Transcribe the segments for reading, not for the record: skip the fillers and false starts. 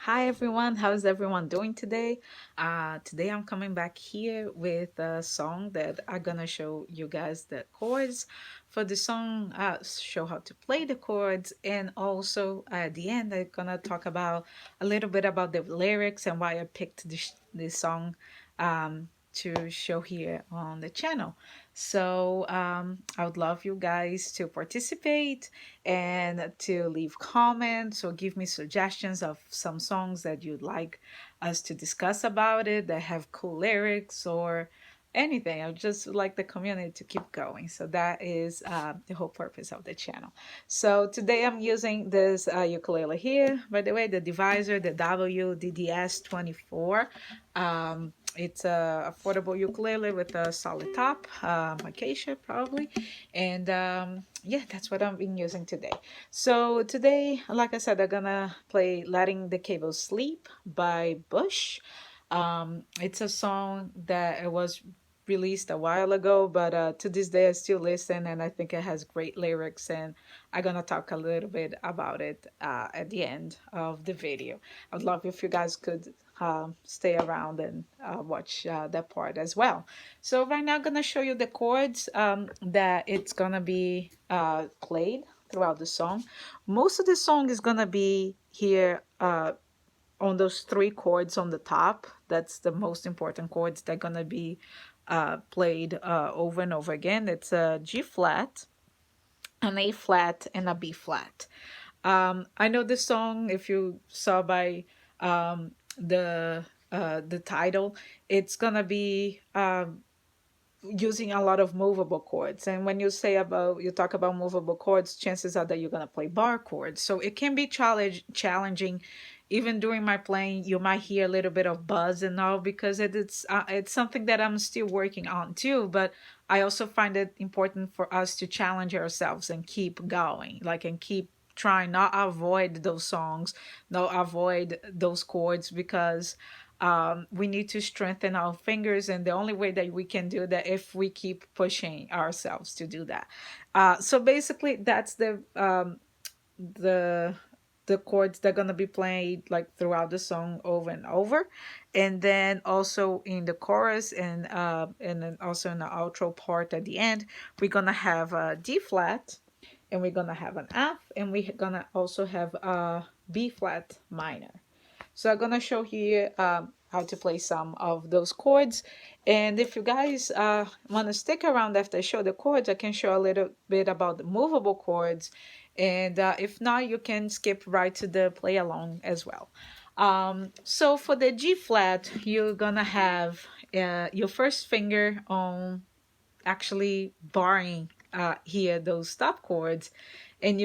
Hi everyone, how's everyone doing today? Today I'm coming back here with a song that I'm gonna show you guys the chords for the song, show how to play the chords, and also at the end I'm gonna talk about a little bit about the lyrics and why I picked this song to show here on the channel. So I would love you guys to participate and to leave comments or give me suggestions of some songs that you'd like us to discuss about it that have cool lyrics or anything. I would just like the community to keep going. So that is the whole purpose of the channel. So today I'm using this ukulele here. By the way, the divisor, the WDDS 24. It's a affordable ukulele with a solid top, acacia probably, and yeah, that's what I've been using today. So today, like I said, I'm gonna play "Letting the Cable Sleep" by Bush. It's a song that it was released a while ago, but to this day I still listen, and I think it has great lyrics. And I'm gonna talk a little bit about it at the end of the video. I'd love if you guys could stay around and watch that part as well. So right now I'm gonna show you the chords that it's gonna be played throughout the song. Most of the song is gonna be here on those three chords on the top. That's the most important chords. They're gonna be played over and over again. It's a G flat, an A flat, and a B flat. I know this song, if you saw by the title, it's gonna be using a lot of movable chords. And when you talk about movable chords, chances are that you're gonna play bar chords. So it can be challenging. Even during my playing, you might hear a little bit of buzz and all because it's something that I'm still working on too. But I also find it important for us to challenge ourselves and keep going, like and keep trying, not avoid those songs, not avoid those chords because we need to strengthen our fingers, and the only way that we can do that if we keep pushing ourselves to do that. So basically, that's the the chords that are gonna be played like throughout the song over and over, and then also in the chorus and then also in the outro part at the end, we're gonna have a D flat, and we're gonna have an F, and we're gonna also have a B flat minor. So I'm gonna show here how to play some of those chords. And if you guys want to stick around after I show the chords, I can show a little bit about the movable chords. And if not, you can skip right to the play along as well. So for the G flat, you're gonna have your first finger on actually barring here those stop chords, and uh,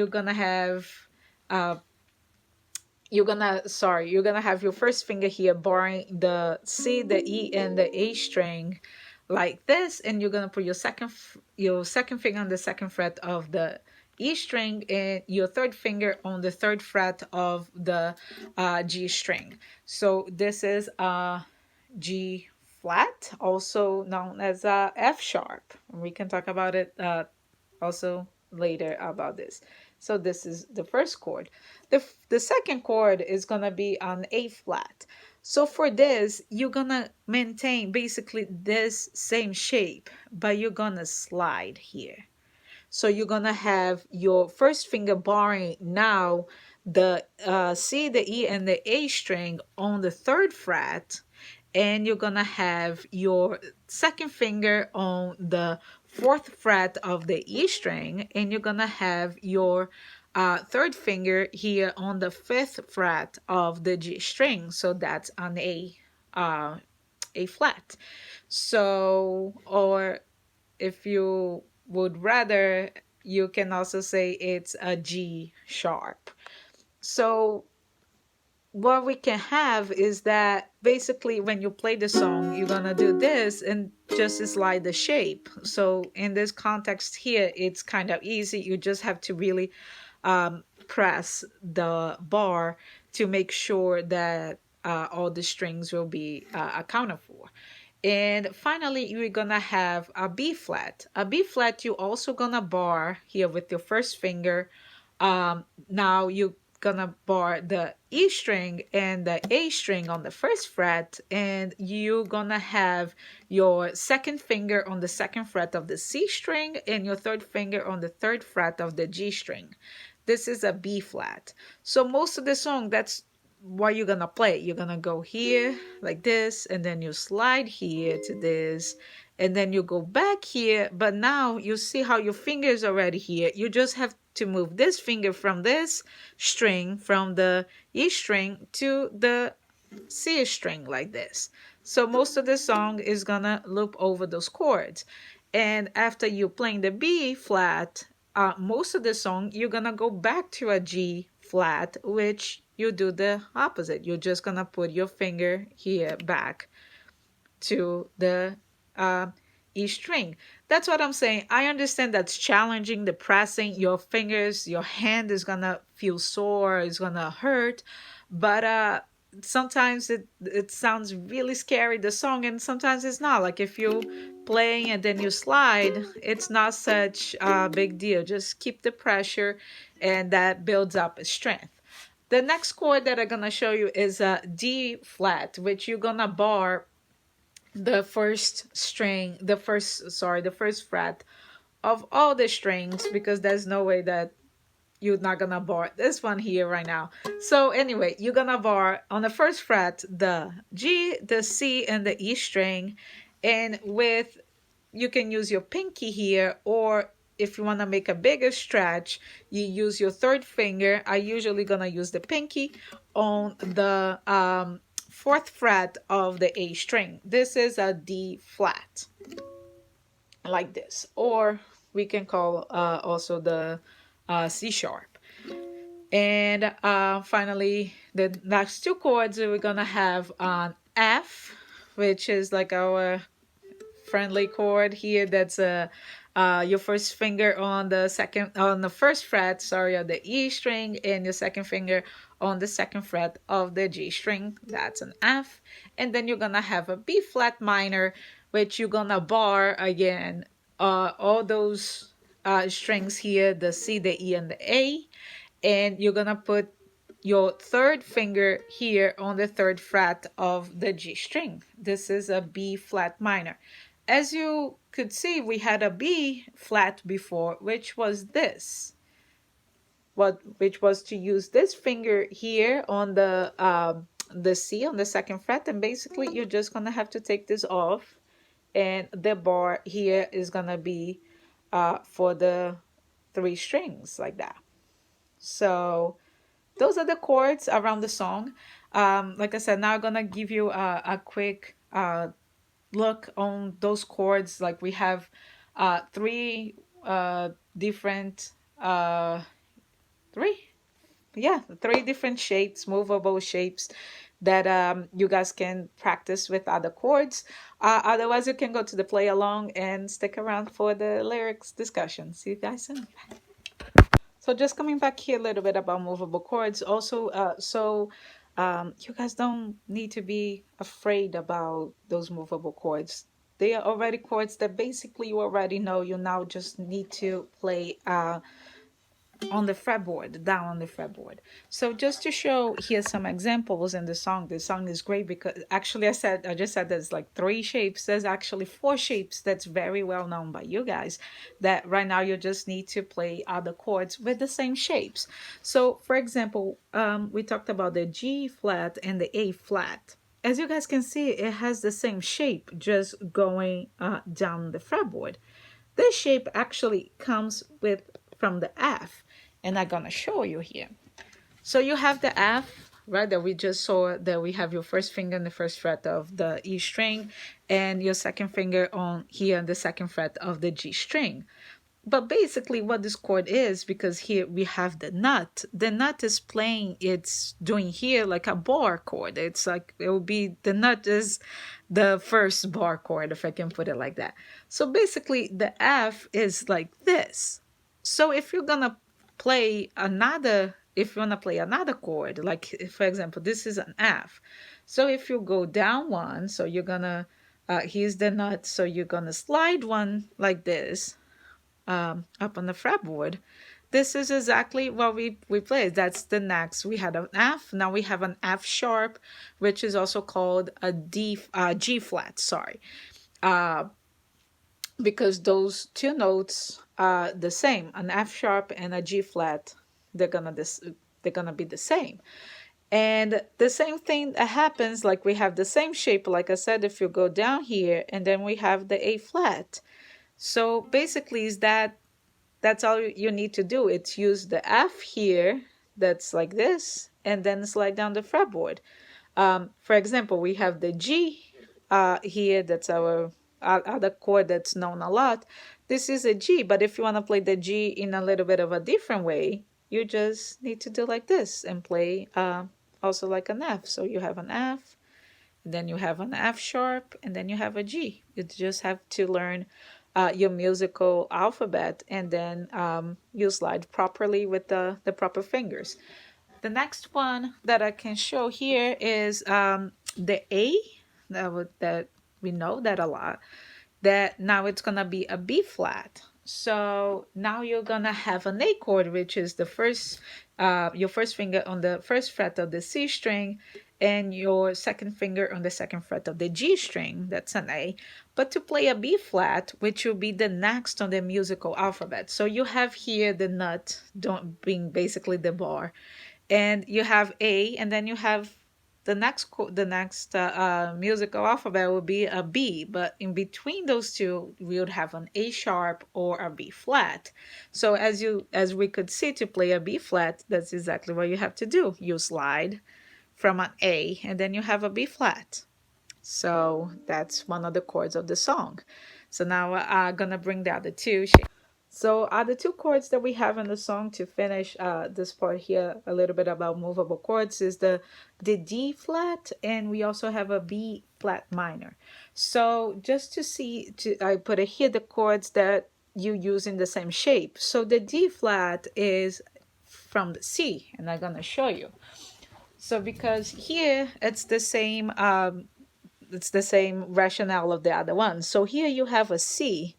you're gonna have your first finger here barring the C, the E, and the A string like this, and you're gonna put your second finger on the second fret of the E string and your third finger on the third fret of the G string. So this is G flat, also known as F sharp. We can talk about it also later about this. So this is the first chord. The second chord is gonna be on A flat. So for this, you're gonna maintain basically this same shape, but you're gonna slide here. So you're gonna have your first finger barring now the C, the E, and the A string on the third fret, and you're gonna have your second finger on the fourth fret of the E string, and you're gonna have your third finger here on the fifth fret of the G string. So that's on A flat. So, or if you would rather, you can also say it's a G sharp. So what we can have is that basically when you play the song, you're gonna do this and just slide the shape. So in this context here, it's kind of easy. You just have to really press the bar to make sure that all the strings will be accounted for. And finally, you're gonna have a B flat. A B flat, you also gonna bar here with your first finger. Now you gonna bar the E string and the A string on the first fret, and you're gonna have your second finger on the second fret of the C string and your third finger on the third fret of the G string. This is a B flat. So most of the song, that's what you're gonna play. You're gonna go here like this, and then you slide here to this, and then you go back here. But now you see how your finger is already here. You just have to move this finger from this string, from the E string to the C string like this. So most of the song is gonna loop over those chords. And after you playing the B flat, most of the song you're gonna go back to a G flat, which you do the opposite. You're just gonna put your finger here back to the uh, E string. That's what I'm saying. I understand that's challenging, the pressing, your fingers, your hand is gonna feel sore, it's gonna hurt, but sometimes it sounds really scary, the song, and sometimes it's not. Like if you playing and then you slide, it's not such a big deal. Just keep the pressure, and that builds up a strength. The next chord that I'm gonna show you is a D flat, which you're gonna bar the first string, the first fret of all the strings, because there's no way that you're not gonna bar this one here right now. So anyway, you're gonna bar on the first fret the G, the C, and the E string, and with, you can use your pinky here, or if you want to make a bigger stretch, you use your third finger. I usually gonna use the pinky on the fourth fret of the A string. This is a D flat, like this, or we can call also the C sharp. And finally, the next two chords, we're gonna have an F, which is like our friendly chord here. That's your first finger on the first fret, sorry, of the E string, and your second finger on the second fret of the G string. That's an F. And then you're gonna have a B flat minor, which you're gonna bar again all those strings here, the C, the E, and the A, and you're gonna put your third finger here on the third fret of the G string. This is a B flat minor. As you could see, we had a B flat before, which was this. Which was to use this finger here on the C on the second fret, and basically you're just gonna have to take this off, and the bar here is gonna be for the three strings like that. So those are the chords around the song. Like I said, now I'm gonna give you a quick look on those chords. Like we have three different three different shapes, movable shapes, that you guys can practice with other chords. Otherwise, you can go to the play along and stick around for the lyrics discussion. See you guys soon. So just coming back here a little bit about movable chords. Also, you guys don't need to be afraid about those movable chords. They are already chords that basically you already know. You now just need to play on the fretboard, down on the fretboard. So just to show here some examples in the song. The song is great because actually I just said there's like three shapes. There's actually four shapes that's very well known by you guys, that right now you just need to play other chords with the same shapes. So for example, we talked about the G flat and the A flat. As you guys can see, it has the same shape, just going down the fretboard. This shape actually comes from the F, and I'm gonna show you here. So you have the F, right, that we just saw, that we have your first finger on the first fret of the E string, and your second finger on here on the second fret of the G string. But basically what this chord is, because here we have the nut is playing, it's doing here like a bar chord. It's like, it will be, the nut is the first bar chord, if I can put it like that. So basically the F is like this. So if you're gonna play another chord, like for example, this is an F. So if you go down one, so you're gonna, here's the nut, so you're gonna slide one like this, up on the fretboard. this is exactly what we played. That's the next. We had an F. Now we have an F sharp, which is also called a G flat. Sorry, uh, because those two notes are the same. An F sharp and a G flat. They're gonna this. They're gonna be the same. And the same thing that happens, like we have the same shape, like I said, if you go down here, and then we have the A flat. So basically, is that's all you need to do. It's use the F here, that's like this, and then slide down the fretboard. For example, we have the G here, that's our other chord that's known a lot. This is a G, but if you want to play the G in a little bit of a different way, you just need to do like this and play also like an F. So you have an F, then you have an F sharp, and then you have a G. You just have to learn your musical alphabet, and then you slide properly with the proper fingers. The next one that I can show here is the A, that we know that a lot, that now it's gonna be a B flat. So now you're gonna have an A chord, which is the first, your first finger on the first fret of the C string, and your second finger on the second fret of the G string. That's an A. But to play a B flat, which will be the next on the musical alphabet. So you have here the nut, being basically the bar, and you have A, and then you have the next musical alphabet will be a B, but in between those two we would have an A sharp or a B flat. So as we could see, to play a B flat, that's exactly what you have to do. You slide from an A, and then you have a B flat. So that's one of the chords of the song. So now I'm gonna bring the other two. So the two chords that we have in the song to finish this part here, a little bit about movable chords, is the D flat, and we also have a B flat minor. So just to see, I put it here, the chords that you use in the same shape. So the D flat is from the C, and I'm gonna show you. So because here it's the same rationale of the other one. So here you have a C,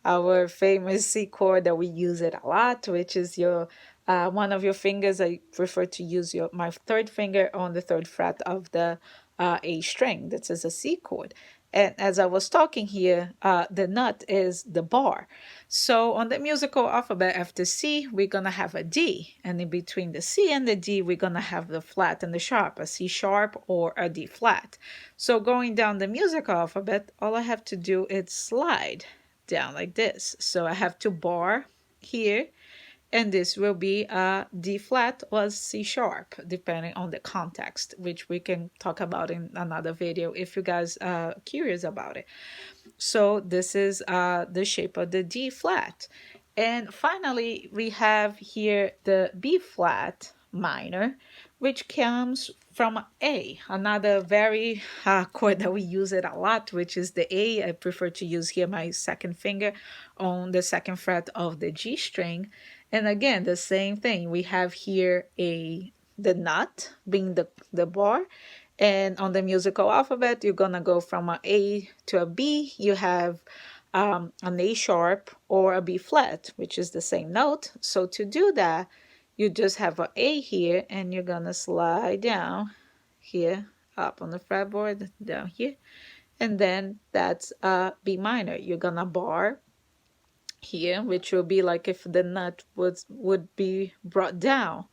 our famous C chord that we use it a lot, which is your one of your fingers. I prefer to use my third finger on the third fret of the A string. This is a C chord. And as I was talking here, the nut is the bar. So on the musical alphabet, after C, we're going to have a D. And in between the C and the D, we're going to have the flat and the sharp, a C sharp or a D flat. So going down the musical alphabet, all I have to do is slide down like this. So I have to bar here, and this will be a D flat or C sharp, depending on the context, which we can talk about in another video if you guys are curious about it. So this is the shape of the D flat. And finally, we have here the B flat minor, which comes from A, another very chord that we use it a lot, which is the A. I prefer to use here my second finger on the second fret of the G string. And again, the same thing. We have here the nut being the bar. And on the musical alphabet, you're going to go from an A to a B. You have an A sharp or a B flat, which is the same note. So to do that, you just have an A here, and you're going to slide down here, up on the fretboard, down here. And then that's a B minor. You're going to bar here, which will be like if the nut would be brought down.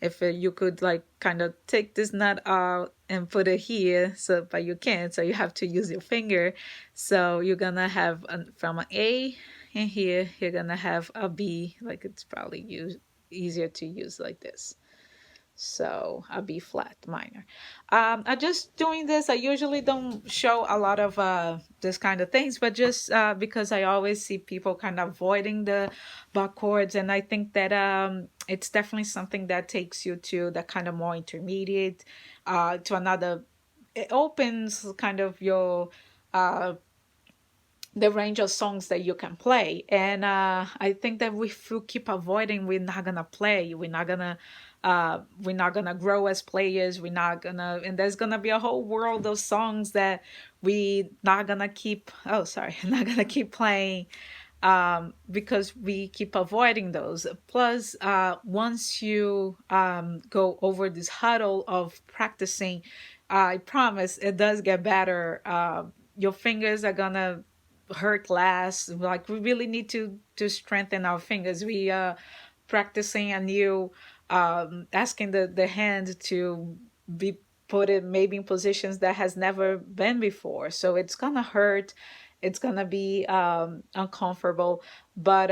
If you could like kind of take this nut out and put it here, so but you can't, so you have to use your finger. So you're gonna have from an A, and here you're gonna have a B, like it's probably easier to use like this. So a B flat minor. I just doing this. I usually don't show a lot of this kind of things, but just because I always see people kind of avoiding the bar chords, and I think that it's definitely something that takes you to the kind of more intermediate, to another. It opens kind of your the range of songs that you can play, and I think that if we keep avoiding, we're not gonna play. We're not gonna grow as players. We're not gonna, and there's gonna be a whole world of songs that we not gonna keep. Oh, sorry, not gonna keep playing because we keep avoiding those. Plus, once you go over this huddle of practicing, I promise it does get better. Your fingers are gonna hurt less. Like we really need to strengthen our fingers. We practicing a new, asking the hand to be put in maybe in positions that has never been before. So it's gonna hurt, it's gonna be uncomfortable, but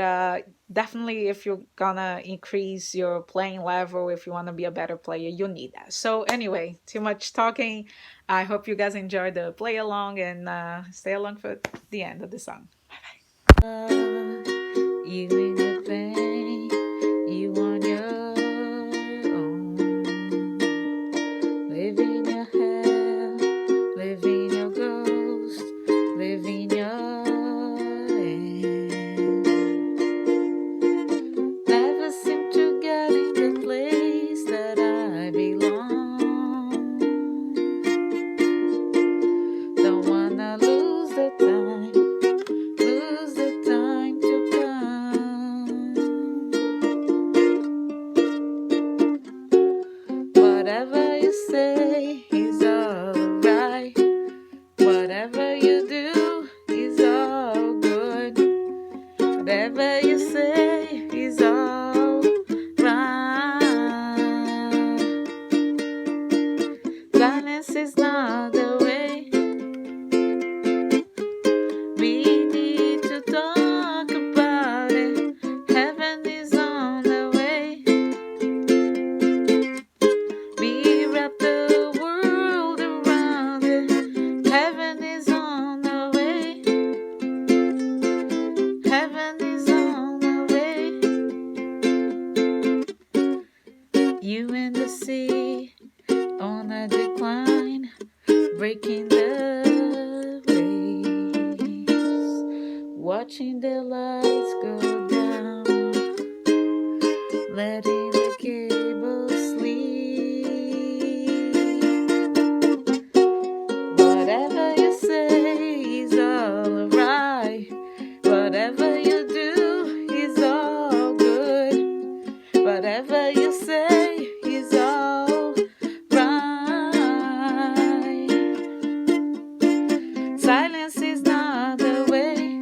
definitely if you're gonna increase your playing level, if you want to be a better player, you need that. So anyway, too much talking. I hope you guys enjoy the play along and stay along for the end of the song. You in the thing you on your own, living your hell, living your ghost, living your end. Never seem to get in the place that I belong. Don't wanna lose the time, lose the time to come. Whatever you say is alright. Whatever you do is all good. Whatever you say is all right. Silence is not the way. We need to talk about it. Heaven is on the way. We wrap the world around it. Heaven is on the way. Heaven is on the way. You and the sea on a decline, breaking the waves, watching the lights go down, letting the cable sleep. Whatever you say is alright. Whatever you do is all good. Whatever you say is all right. Silence is not the way.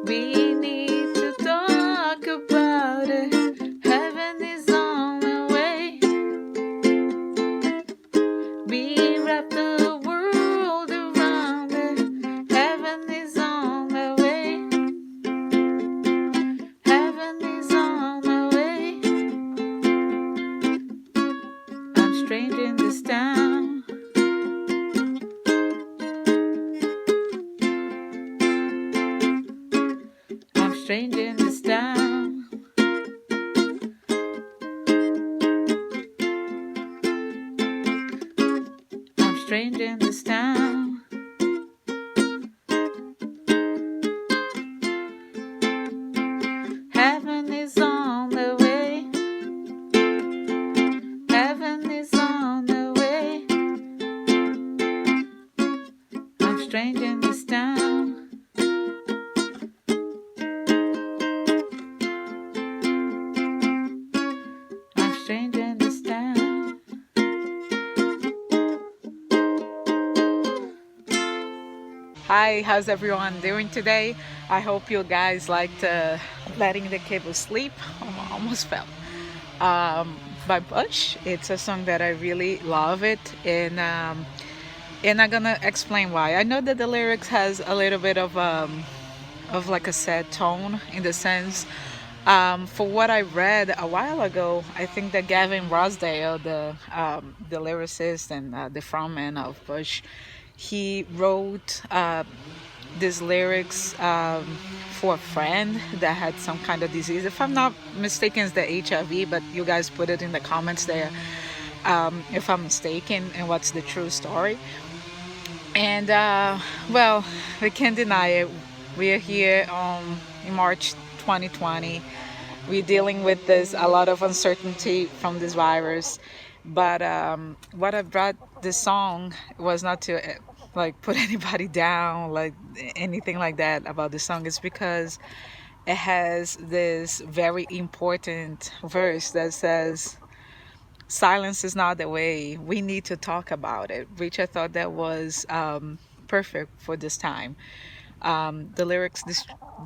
We need to talk about it. Heaven is on the way. We wrap the world around it. Heaven is on the way. Heaven is on the way. I'm strange in this town. I'm strange in this town. I'm strange in this town. Heaven is on the way. Heaven is on the way. I'm strange in this town. I'm strange in this town. Hi, how's everyone doing today? I hope you guys liked Letting the Cable Sleep. Oh, almost fell. By Bush. It's a song that I really love it, and I'm gonna explain why. I know that the lyrics has a little bit of like a sad tone in the sense. For what I read a while ago, I think that Gavin Rossdale, the lyricist and the frontman of Bush, he wrote these lyrics for a friend that had some kind of disease. If I'm not mistaken, it's the HIV, but you guys put it in the comments there if I'm mistaken and what's the true story. And well, we can't deny it. We are here in March 2020. We're dealing with this a lot of uncertainty from this virus. But what I brought this song was not to like put anybody down, like anything like that about the song. It's because it has this very important verse that says, silence is not the way. We need to talk about it, which I thought that was perfect for this time. The lyrics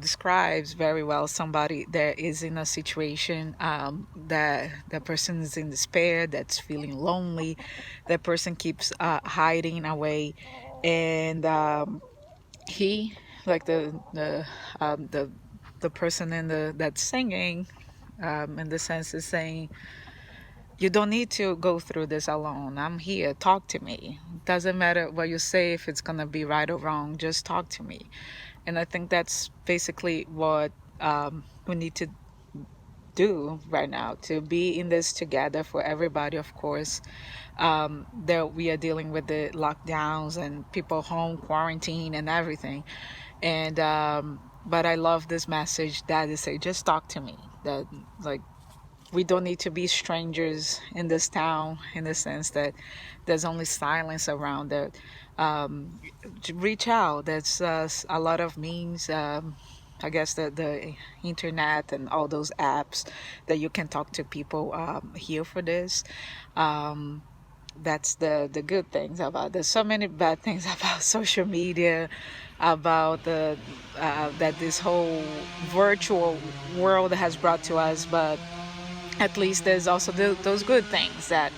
describes very well somebody that is in a situation that the person is in despair, that's feeling lonely, that person keeps hiding away, and he, like the person in the that's singing, in the sense is saying, you don't need to go through this alone. I'm here. Talk to me. Doesn't matter what you say, if it's gonna be right or wrong. Just talk to me. And I think that's basically what we need to do right now, to be in this together for everybody, of course. That we are dealing with the lockdowns and people home quarantine and everything. And but I love this message that they say, just talk to me. That, like, we don't need to be strangers in this town, in the sense that there's only silence around it. To reach out. There's a lot of means. I guess the internet and all those apps that you can talk to people here for this. Um, that's the good things about. There's so many bad things about social media, about the that this whole virtual world has brought to us, but at least there's also those good things that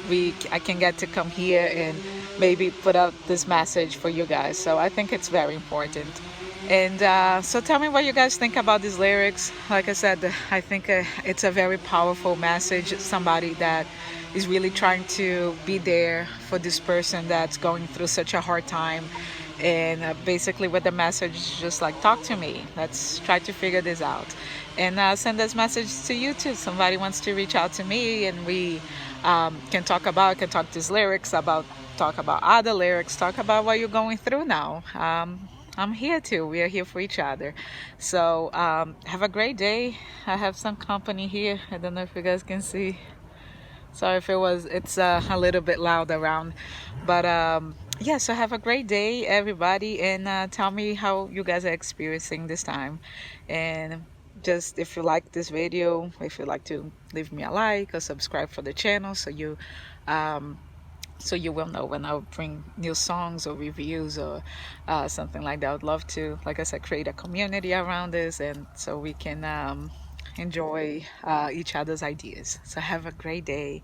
I can get to come here and maybe put out this message for you guys. So I think it's very important. And so tell me what you guys think about these lyrics. Like I said, I think it's a very powerful message. Somebody that is really trying to be there for this person that's going through such a hard time. And basically with the message is just like, talk to me. Let's try to figure this out. And send this message to you too. Somebody wants to reach out to me, and we can talk these lyrics about, talk about other lyrics, talk about what you're going through now. I'm here too. We are here for each other. So have a great day. I have some company here. I don't know if you guys can see. Sorry if it's a little bit loud around. But yeah, so have a great day, everybody. And tell me how you guys are experiencing this time. And just, if you like this video, if you'd like to leave me a like or subscribe for the channel, um, so you will know when I bring new songs or reviews or something like that. I would love to, like I said, create a community around this, and so we can enjoy each other's ideas. So have a great day.